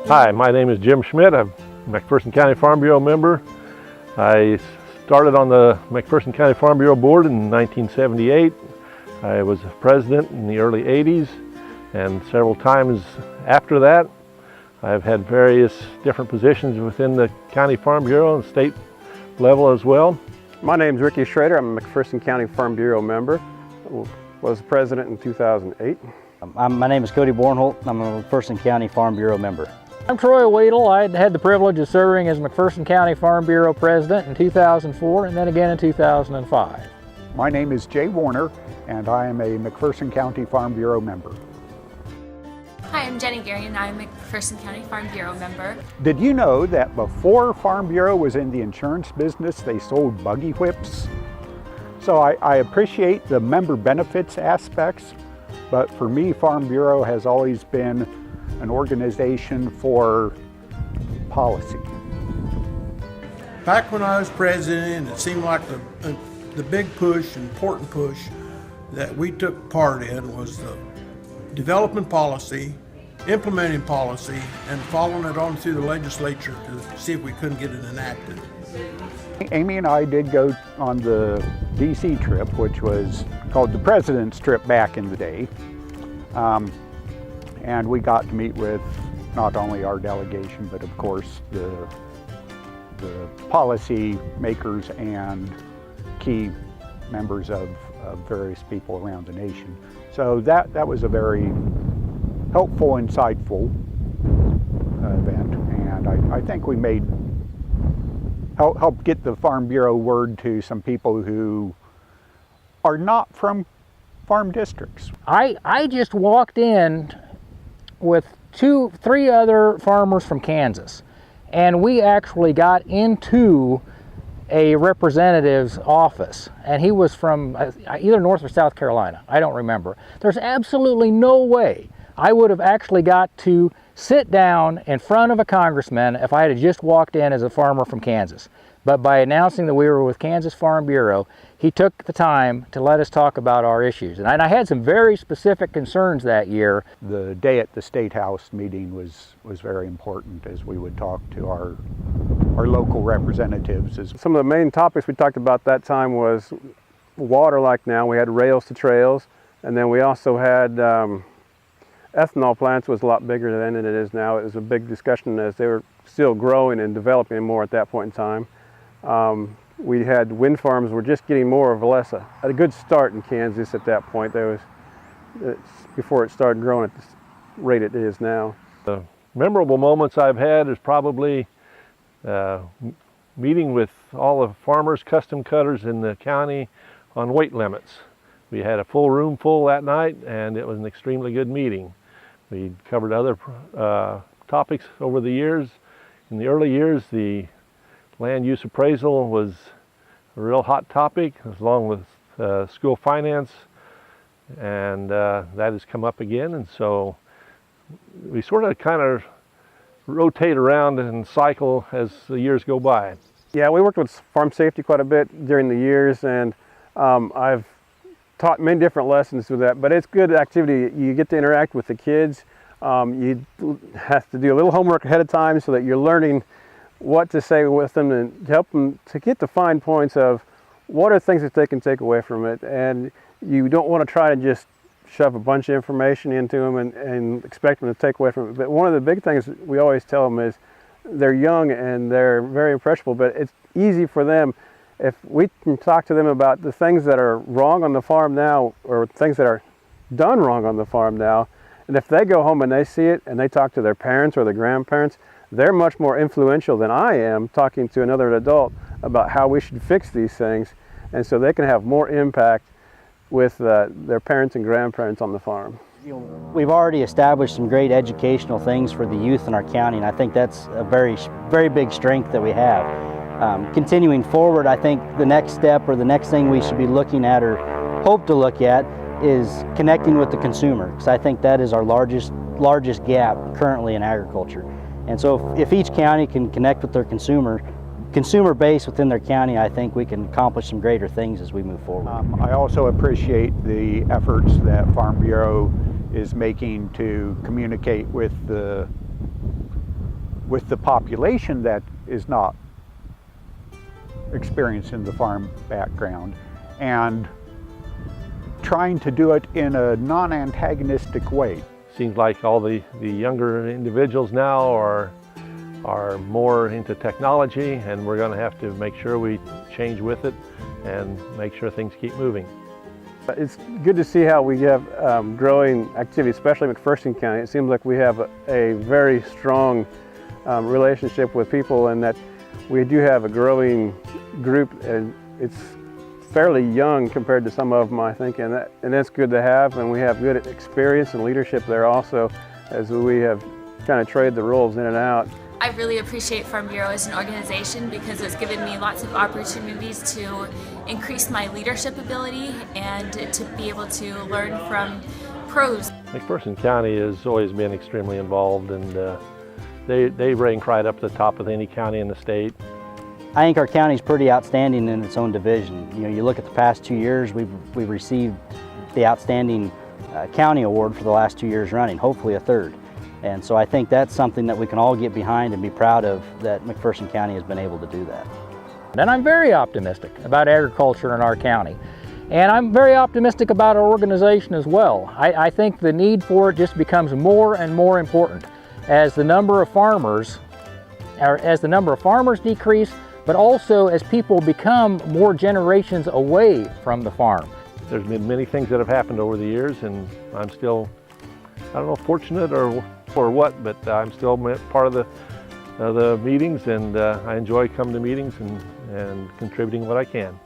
Hi, my name is Jim Schmidt. I'm a McPherson County Farm Bureau member. I started on the McPherson County Farm Bureau board in 1978. I was president in the early 80s, and several times after that I've had various different positions within the County Farm Bureau and state level as well. My name is Ricky Schrader. I'm a McPherson County Farm Bureau member. Was president in 2008. My name is Cody Bornholt. I'm a McPherson County Farm Bureau member. I'm Troy Weedle. I had the privilege of serving as McPherson County Farm Bureau president in 2004 and then again in 2005. My name is Jay Warner, and I am a McPherson County Farm Bureau member. Hi, I'm Jenny Gary, and I'm a McPherson County Farm Bureau member. Did you know that before Farm Bureau was in the insurance business, they sold buggy whips? So I appreciate the member benefits aspects, but for me, Farm Bureau has always been an organization for policy. Back when I was president, it seemed like the big push, important push that we took part in was the developing policy, implementing policy, and following it on through the legislature to see if we couldn't get it enacted. Amy and I did go on the DC trip, which was called the President's Trip back in the day. And we got to meet with not only our delegation, but of course the policy makers and key members of various people around the nation. So that was a very helpful, insightful event, and I think we helped get the Farm Bureau word to some people who are not from farm districts. I just walked in with three other farmers from Kansas, and we actually got into a representative's office, and he was from either North or South Carolina, I don't remember. There's absolutely no way I would have actually got to sit down in front of a congressman if I had just walked in as a farmer from Kansas. But by announcing that we were with Kansas Farm Bureau, he took the time to let us talk about our issues. And I had some very specific concerns that year. The day at the State House meeting was very important, as we would talk to our local representatives. Some of the main topics we talked about that time was water. Like now, we had rails to trails, and then we also had ethanol plants. Was a lot bigger then than it is now. It was a big discussion as they were still growing and developing more at that point in time. We had wind farms were just getting more or less a good start in Kansas at that point. Before it started growing at the rate it is now. The memorable moments I've had is probably meeting with all the farmers, custom cutters in the county on weight limits. We had a full room full that night, and it was an extremely good meeting. We covered other topics over the years. In the early years, the land use appraisal was a real hot topic, along with school finance, and that has come up again. And so we sort of kind of rotate around and cycle as the years go by. Yeah, we worked with farm safety quite a bit during the years, and I've taught many different lessons with that, but it's good activity. You get to interact with the kids. You have to do a little homework ahead of time so that you're learning what to say with them and help them to get the fine points of what are things that they can take away from it. And you don't want to try to just shove a bunch of information into them and expect them to take away from it. But one of the big things we always tell them is they're young and they're very impressionable, but it's easy for them if we can talk to them about the things that are wrong on the farm now, or things that are done wrong on the farm now. And if they go home and they see it and they talk to their parents or their grandparents, they're much more influential than I am talking to another adult about how we should fix these things. And so they can have more impact with their parents and grandparents on the farm. We've already established some great educational things for the youth in our county, and I think that's a very, very big strength that we have. Continuing forward, I think the next step or the next thing we should be looking at or hope to look at is connecting with the consumer, because I think that is our largest gap currently in agriculture. And so if each county can connect with their consumer base within their county, I think we can accomplish some greater things as we move forward. I also appreciate the efforts that Farm Bureau is making to communicate with the with the population that is not experiencing the farm background, and trying to do it in a non-antagonistic way. Seems like all the younger individuals now are more into technology, and we're going to have to make sure we change with it and make sure things keep moving. It's good to see how we have growing activity, especially in McPherson County. It seems like we have a very strong relationship with people, and that we do have a growing group, and it's fairly young compared to some of them, I think, and that's good to have. And we have good experience and leadership there also, as we have kind of traded the roles in and out. I really appreciate Farm Bureau as an organization because it's given me lots of opportunities to increase my leadership ability and to be able to learn from pros. McPherson County has always been extremely involved, and they rank right up to the top of any county in the state. I think our county's pretty outstanding in its own division. You know, you look at the past 2 years, we've received the Outstanding County Award for the last 2 years running, hopefully a third. And so I think that's something that we can all get behind and be proud of, that McPherson County has been able to do that. And I'm very optimistic about agriculture in our county. And I'm very optimistic about our organization as well. I think the need for it just becomes more and more important as the number of farmers decrease, but also as people become more generations away from the farm. There's been many things that have happened over the years, and I'm still, I don't know, fortunate or what, but I'm still part of the meetings, and I enjoy coming to meetings and contributing what I can.